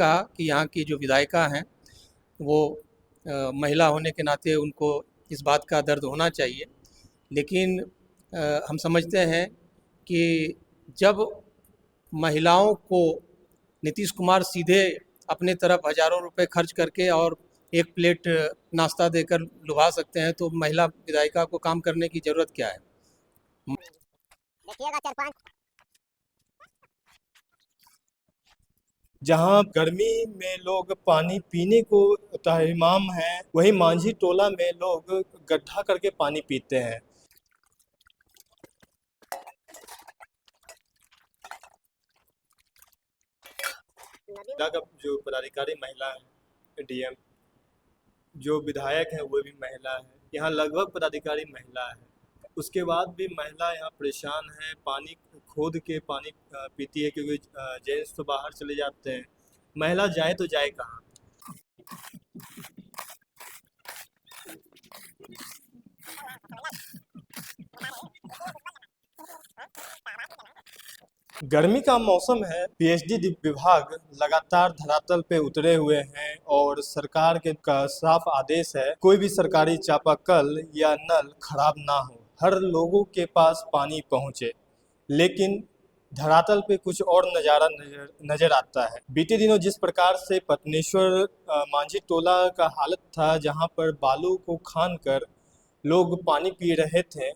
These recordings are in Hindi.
कहा कि यहाँ की जो विधायिका हैं वो महिला होने के नाते उनको इस बात का दर्द होना चाहिए, लेकिन हम समझते हैं कि जब महिलाओं को नीतीश कुमार सीधे अपने तरफ हज़ारों रुपए खर्च करके और एक प्लेट नाश्ता देकर लुभा सकते हैं, तो महिला विधायिका को काम करने की ज़रूरत क्या है। देखिएगा 4-5 जहां गर्मी में लोग पानी पीने को ताहिमाम हैं, वहीं मांझी टोला में लोग गड्ढा करके पानी पीते हैं। जिला का जो पदाधिकारी महिला है, डीएम, जो विधायक है वो भी महिला है, यहाँ लगभग पदाधिकारी महिला है। उसके बाद भी महिला यहाँ परेशान है, पानी खोद के पानी पीती है, क्योंकि जेंट्स तो बाहर चले जाते हैं। महिला जाए तो जाए कहाँ। गर्मी का मौसम है, पीएचडी विभाग लगातार धरातल पे उतरे हुए हैं और सरकार के का साफ आदेश है, कोई भी सरकारी चापाकल या नल खराब ना हो, हर लोगों के पास पानी पहुंचे। लेकिन धरातल पे कुछ और नज़ारा नजर आता है। बीते दिनों जिस प्रकार से पत्नेश्वर मांझी टोला का हालत था, जहां पर बालू को खान कर लोग पानी पी रहे थे,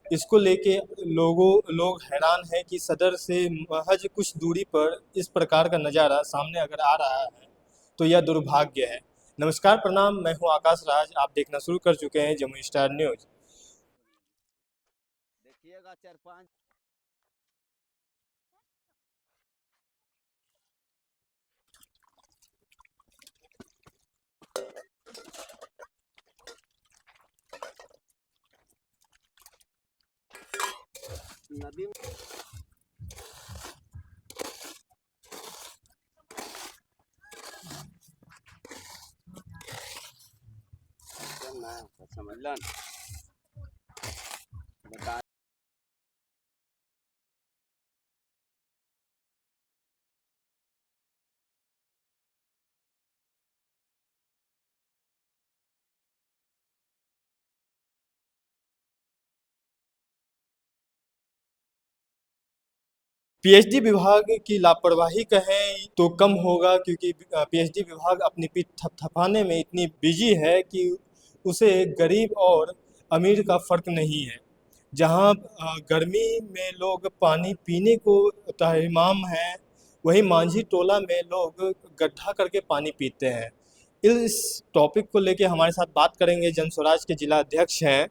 इसको लेके लोग हैरान हैं कि सदर से महज कुछ दूरी पर इस प्रकार का नज़ारा सामने अगर आ रहा है तो यह दुर्भाग्य है। नमस्कार, प्रणाम, मैं हूं आकाश राज। आप देखना शुरू कर चुके हैं जमुई स्टार न्यूज। देखिएगा 4-5 नदी में समझलन बता पीएचडी विभाग की लापरवाही कहें तो कम होगा, क्योंकि पीएचडी विभाग अपनी पीठ थपथपाने में इतनी बिजी है कि उसे गरीब और अमीर का फर्क नहीं है। जहां गर्मी में लोग पानी पीने को ताहिमाम हैं, वहीं मांझी टोला में लोग गड्ढा करके पानी पीते हैं। इस टॉपिक को लेके हमारे साथ बात करेंगे जन स्वराज के जिला अध्यक्ष हैं।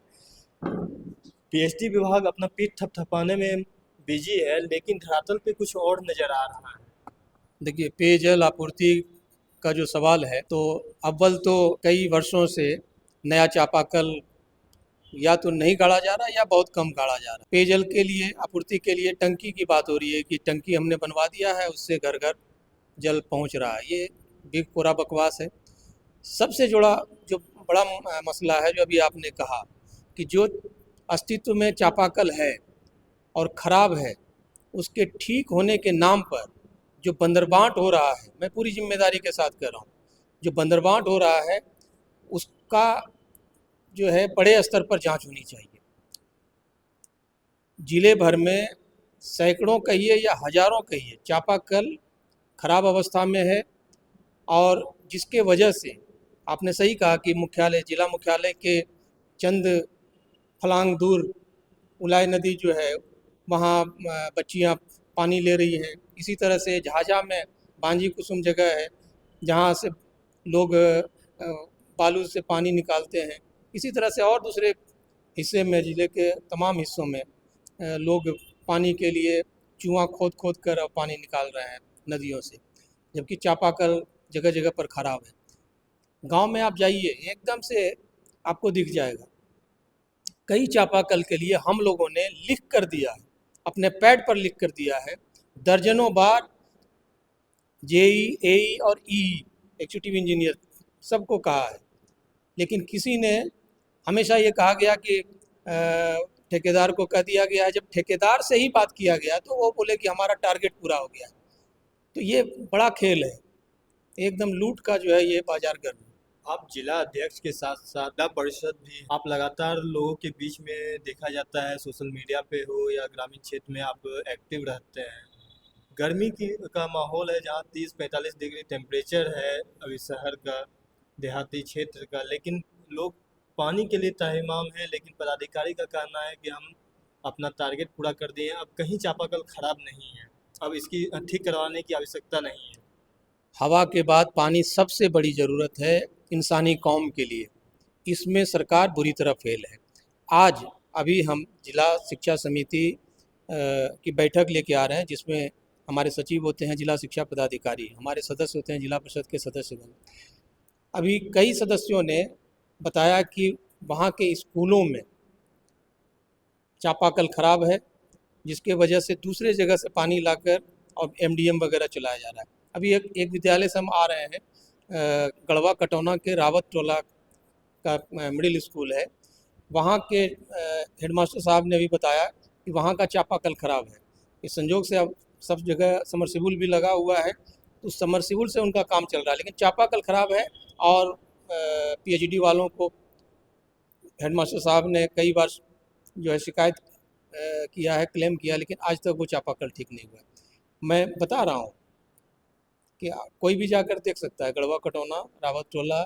पीएचडी विभाग अपना पीठ थपथपाने में बिजी है, लेकिन धरातल पे कुछ और नज़र आ रहा है। देखिए, पेयजल आपूर्ति का जो सवाल है, तो अव्वल तो कई वर्षों से नया चापाकल या तो नहीं गाड़ा जा रहा या बहुत कम गाड़ा जा रहा। पेयजल के लिए, आपूर्ति के लिए टंकी की बात हो रही है कि टंकी हमने बनवा दिया है, उससे घर घर जल पहुंच रहा है। ये भी पूरा बकवास है। सबसे जुड़ा जो बड़ा मसला है, जो अभी आपने कहा कि जो अस्तित्व में चापाकल है और ख़राब है, उसके ठीक होने के नाम पर जो बंदरबांट हो रहा है, मैं पूरी जिम्मेदारी के साथ कह रहा हूँ, जो बंदरबांट हो रहा है उसका जो है बड़े स्तर पर जांच होनी चाहिए। जिले भर में सैकड़ों कहिए या हज़ारों कहिए चापाकल खराब अवस्था में है, और जिसके वजह से आपने सही कहा कि मुख्यालय, जिला मुख्यालय के चंद फलांग दूर उलाई नदी जो है, वहाँ बच्चियाँ पानी ले रही हैं। इसी तरह से झाझा में बांझी कुसुम जगह है, जहाँ से लोग बालू से पानी निकालते हैं। इसी तरह से और दूसरे हिस्से में, ज़िले के तमाम हिस्सों में लोग पानी के लिए कुआं खोद खोद कर पानी निकाल रहे हैं नदियों से, जबकि चापाकल जगह जगह पर ख़राब है। गांव में आप जाइए, एकदम से आपको दिख जाएगा। कई चापाकल के लिए हम लोगों ने लिख कर दिया है, अपने पैड पर लिख कर दिया है, दर्जनों बार जेई, एई और ई, एग्जीक्यूटिव इंजीनियर, सबको कहा है, लेकिन किसी ने, हमेशा ये कहा गया कि ठेकेदार को कह दिया गया है। जब ठेकेदार से ही बात किया गया तो वो बोले कि हमारा टारगेट पूरा हो गया। तो ये बड़ा खेल है। एकदम लूट का जो है ये बाजार गर्म है। आप जिला अध्यक्ष के साथ साथ जिला परिषद भी, आप लगातार लोगों के बीच में देखा जाता है, सोशल मीडिया पे हो या ग्रामीण क्षेत्र में आप एक्टिव रहते हैं। गर्मी की का माहौल है जहाँ 30-45 डिग्री टेम्परेचर है अभी शहर का, देहाती क्षेत्र का, लेकिन लोग पानी के लिए तहीमाम है। लेकिन पदाधिकारी का कहना है कि हम अपना टारगेट पूरा कर दिए हैं, अब कहीं चापाकल खराब नहीं है, अब इसकी ठीक करवाने की आवश्यकता नहीं है। हवा के बाद पानी सबसे बड़ी ज़रूरत है इंसानी कौम के लिए। इसमें सरकार बुरी तरह फेल है। आज अभी हम जिला शिक्षा समिति की बैठक लेके आ रहे हैं, जिसमें हमारे सचिव होते हैं जिला शिक्षा पदाधिकारी, हमारे सदस्य होते हैं जिला परिषद के सदस्यगण। अभी कई सदस्यों ने बताया कि वहाँ के स्कूलों में चापाकल ख़राब है, जिसके वजह से दूसरे जगह से पानी लाकर और एमडीएम वगैरह चलाया जा रहा है। अभी एक विद्यालय से हम आ रहे हैं, गढ़वा कटौना के रावत टोला का मिडिल स्कूल है। वहाँ के हेडमास्टर साहब ने भी बताया कि वहाँ का चापाकल ख़राब है। इस संजोग से अब सब जगह समरसिबुल भी लगा हुआ है, तो समरसिबुल से उनका काम चल रहा है, लेकिन चापाकल ख़राब है। और पीएचडी वालों को हेडमास्टर साहब ने कई बार जो है शिकायत किया है, क्लेम किया, लेकिन आज तक वो चापाकल ठीक नहीं हुआ है। मैं बता रहा हूँ कि कोई भी जाकर देख सकता है गढ़वा कटौना रावत टोला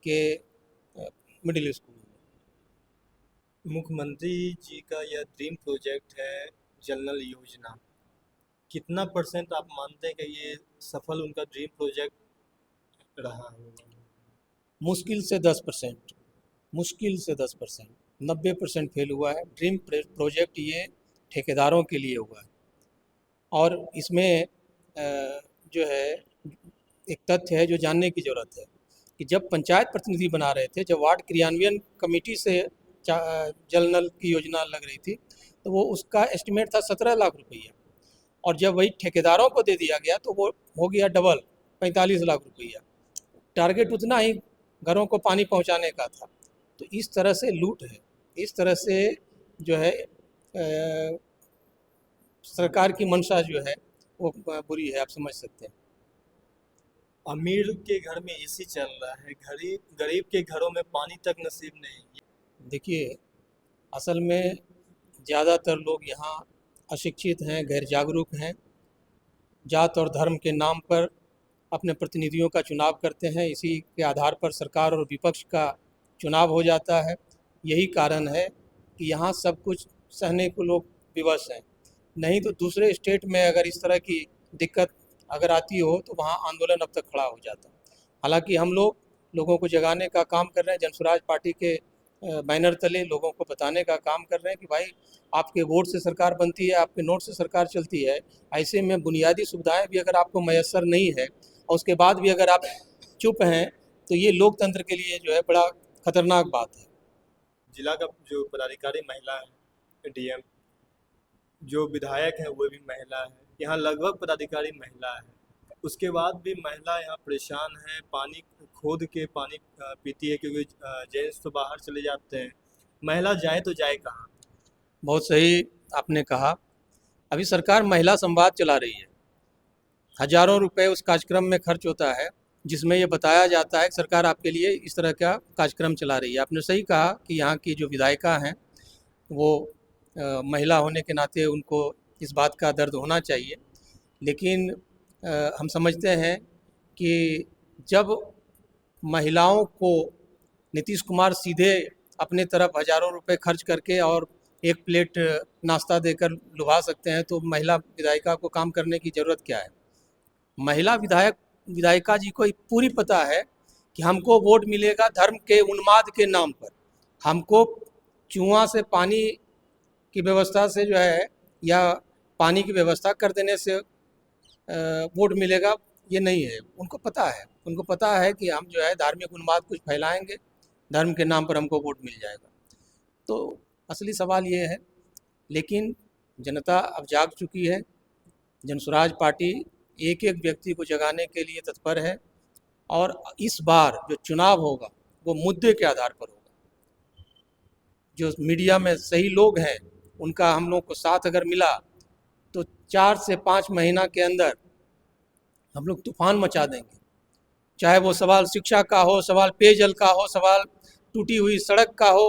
के मिडिल स्कूल में। मुख्यमंत्री जी का यह ड्रीम प्रोजेक्ट है जल नल योजना, कितना % आप मानते हैं कि ये सफल उनका ड्रीम प्रोजेक्ट रहा होगा? मुश्किल से 10%, मुश्किल से 10%, 90% फेल हुआ है। ड्रीम प्रोजेक्ट ये ठेकेदारों के लिए हुआ है। और इसमें जो है एक तथ्य है जो जानने की ज़रूरत है कि जब पंचायत प्रतिनिधि बना रहे थे, जब वार्ड क्रियान्वयन कमेटी से जल नल की योजना लग रही थी, तो वो उसका एस्टिमेट था 17 लाख रुपया, और जब वही ठेकेदारों को दे दिया गया तो वो हो गया डबल, 45 लाख रुपया। टारगेट उतना ही घरों को पानी पहुंचाने का था। तो इस तरह से लूट है, इस तरह से जो है सरकार की मंशा जो है वो बुरी है, आप समझ सकते हैं। अमीर के घर में एसी चल रहा है, गरीब के घरों में पानी तक नसीब नहीं। देखिए, असल में ज़्यादातर लोग यहाँ अशिक्षित हैं, गैर जागरूक हैं, जात और धर्म के नाम पर अपने प्रतिनिधियों का चुनाव करते हैं। इसी के आधार पर सरकार और विपक्ष का चुनाव हो जाता है। यही कारण है कि यहाँ सब कुछ सहने को लोग विवश हैं। नहीं तो दूसरे स्टेट में अगर इस तरह की दिक्कत अगर आती हो तो वहाँ आंदोलन अब तक खड़ा हो जाता। हालांकि हम लोगों को जगाने का काम कर रहे हैं, जनसुराज पार्टी के बैनर तले लोगों को बताने का काम कर रहे हैं कि भाई आपके वोट से सरकार बनती है, आपके नोट से सरकार चलती है। ऐसे में बुनियादी सुविधाएं भी अगर आपको मैसर नहीं है और उसके बाद भी अगर आप चुप हैं, तो ये लोकतंत्र के लिए जो है बड़ा खतरनाक बात है। जिला का जो पदाधिकारी महिला है, डीएम, जो विधायक है वो भी महिला है, यहाँ लगभग पदाधिकारी महिला है, उसके बाद भी महिला यहाँ परेशान है। पानी खोद के पानी पीती है, क्योंकि जेंट्स तो बाहर चले जाते हैं, महिला जाए तो जाए कहाँ? बहुत सही आपने कहा। अभी सरकार महिला संवाद चला रही है, हजारों रुपए उस कार्यक्रम में खर्च होता है, जिसमें ये बताया जाता है कि सरकार आपके लिए इस तरह का कार्यक्रम चला रही है। आपने सही कहा कि यहाँ की जो विधायिका हैं वो महिला होने के नाते उनको इस बात का दर्द होना चाहिए, लेकिन हम समझते हैं कि जब महिलाओं को नीतीश कुमार सीधे अपने तरफ हजारों रुपए खर्च करके और एक प्लेट नाश्ता देकर लुभा सकते हैं, तो महिला विधायिका को काम करने की ज़रूरत क्या है? महिला विधायिका जी को पूरी पता है कि हमको वोट मिलेगा धर्म के उन्माद के नाम पर, हमको चूहा से पानी की व्यवस्था से जो है या पानी की व्यवस्था कर देने से वोट मिलेगा, ये नहीं है। उनको पता है कि हम जो है धार्मिक उन्माद कुछ फैलाएंगे, धर्म के नाम पर हमको वोट मिल जाएगा। तो असली सवाल ये है, लेकिन जनता अब जाग चुकी है। जनसुराज पार्टी एक एक व्यक्ति को जगाने के लिए तत्पर है, और इस बार जो चुनाव होगा वो मुद्दे के आधार पर होगा। जो मीडिया में सही लोग हैं उनका हम लोग को साथ अगर मिला तो 4 से 5 महीना के अंदर हम लोग तूफान मचा देंगे। चाहे वो सवाल शिक्षा का हो, सवाल पेयजल का हो, सवाल टूटी हुई सड़क का हो,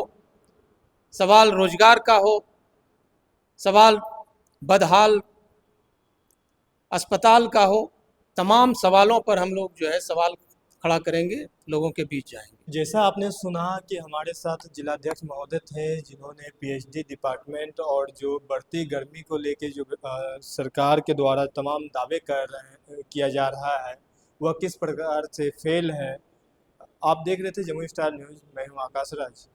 सवाल रोजगार का हो, सवाल बदहाल अस्पताल का हो, तमाम सवालों पर हम लोग जो है सवाल खड़ा करेंगे, लोगों के बीच जाएंगे। जैसा आपने सुना कि हमारे साथ जिलाध्यक्ष महोदय थे जिन्होंने पीएचडी डिपार्टमेंट और जो बढ़ती गर्मी को लेके जो सरकार के द्वारा तमाम दावे किया जा रहा है वह किस प्रकार से फेल है। आप देख रहे थे जमुई स्टार न्यूज़, मैं हूं आकाश राज।